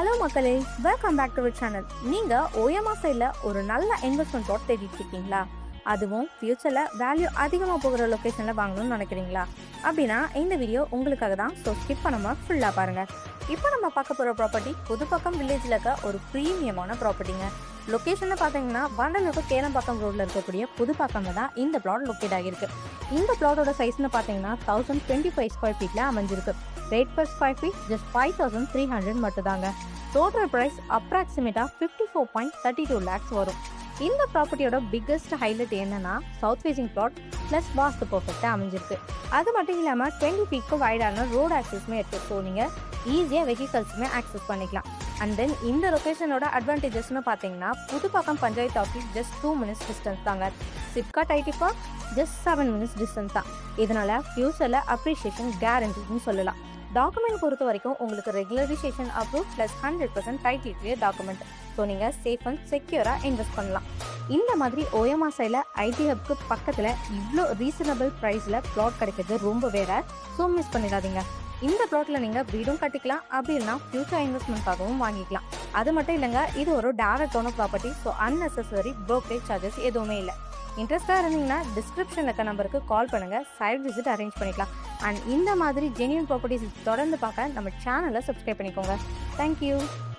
Hello மக்களே, welcome back to our channel. நீங்கள் ஓயமா சைடில் ஒரு நல்ல இன்வெஸ்ட்மெண்ட் பிளாட் தேடிட்டு இருக்கீங்களா? அதுவும் ஃபியூச்சரில் வேல்யூ அதிகமாக போகிற லொக்கேஷனில் வாங்கணும்னு நினைக்கிறீங்களா? அப்படின்னா இந்த வீடியோ உங்களுக்காக தான். ஸோ ஸ்கிப் பண்ணாமல் ஃபுல்லாக பாருங்கள். இப்போ நம்ம பார்க்க போகிற ப்ராப்பர்ட்டி புதுப்பக்கம் வில்லேஜில் இருக்க ஒரு ப்ரீமியமான ப்ராப்பர்ட்டிங்க. லொக்கேஷனை பார்த்தீங்கன்னா வண்டலூர் கேளம்பாக்கம் ரோட்டில் இருக்கக்கூடிய புதுப்பாக்கம்ல தான் இந்த பிளாட் லொக்கேட் ஆகியிருக்கு. இந்த பிளாட்டோட சைஸ்னு பார்த்தீங்கன்னா 1025 ஸ்கொயர் ஃபீட்டில் அமைஞ்சிருக்கு. Rate per square feet just 5300 மட்டும்தாங்க. டோட்டல் ப்ரைஸ் அப்ராக்சிமேட்டாக 54.32 lakhs வரும். இந்த ப்ராப்பர்ட்டியோட பிக்கஸ்ட் ஹைலைட் என்னன்னா south facing flat plus vastu பர்ஃபெக்டாக அமைஞ்சிருக்கு. அது மட்டும் இல்லாமல் 20 feet வைடான ரோடு ஆக்சஸுமே இருக்குது. ஸோ நீங்கள் ஈஸியாக வெஹிக்கல்ஸுமே ஆக்சஸ் பண்ணிக்கலாம். அண்ட் தென் இந்த லொக்கேஷனோட அட்வான்டேஜஸ்னு பார்த்தீங்கன்னா Pudupakkam panchayat office just 2 minutes distance தாங்க. SIPCOT IT park just 7 minutes distance தான். இதனால் ஃபியூச்சரில் அப்ரிஷியேஷன் கேரண்டின்னு சொல்லலாம். டாக்குமெண்ட் பொறுத்த வரைக்கும் உங்களுக்கு regularisation approve plus 100% title clear document. So நீங்கள் சேஃப் அண்ட் செக்யூராக இன்வெஸ்ட் பண்ணலாம். இந்த மாதிரி ஓயமா சைடில் ஐடி ஹப்க்கு பக்கத்தில் இவ்வளோ ரீசனபிள் ப்ரைஸில் பிளாட் கிடைக்கிறது ரொம்ப வேற. ஸோ மிஸ் பண்ணிடாதீங்க. இந்த பிளாட்டில் நீங்கள் வீடும் கட்டிக்கலாம், அப்படி இல்லைனா ஃபியூச்சர் இன்வெஸ்ட்மெண்ட்காகவும் வாங்கிக்கலாம். அது மட்டும் இல்லைங்க, இது ஒரு direct owner property. So unnecessary brokerage charges எதுவுமே இல்லை. இன்ட்ரெஸ்ட்டாக இருந்தீங்கன்னா டிஸ்கிரிப்ஷனில் இருக்க நம்பருக்கு கால் பண்ணுங்கள், சைட் விசிட் அரேஞ்ச் பண்ணிக்கலாம். அண்ட் இந்த மாதிரி ஜென்யூன் ப்ராப்பர்ட்டிஸ் தொடர்ந்து பார்க்க நம்ம சேனலை சப்ஸ்கிரைப் பண்ணிக்கோங்க. தேங்க்யூ.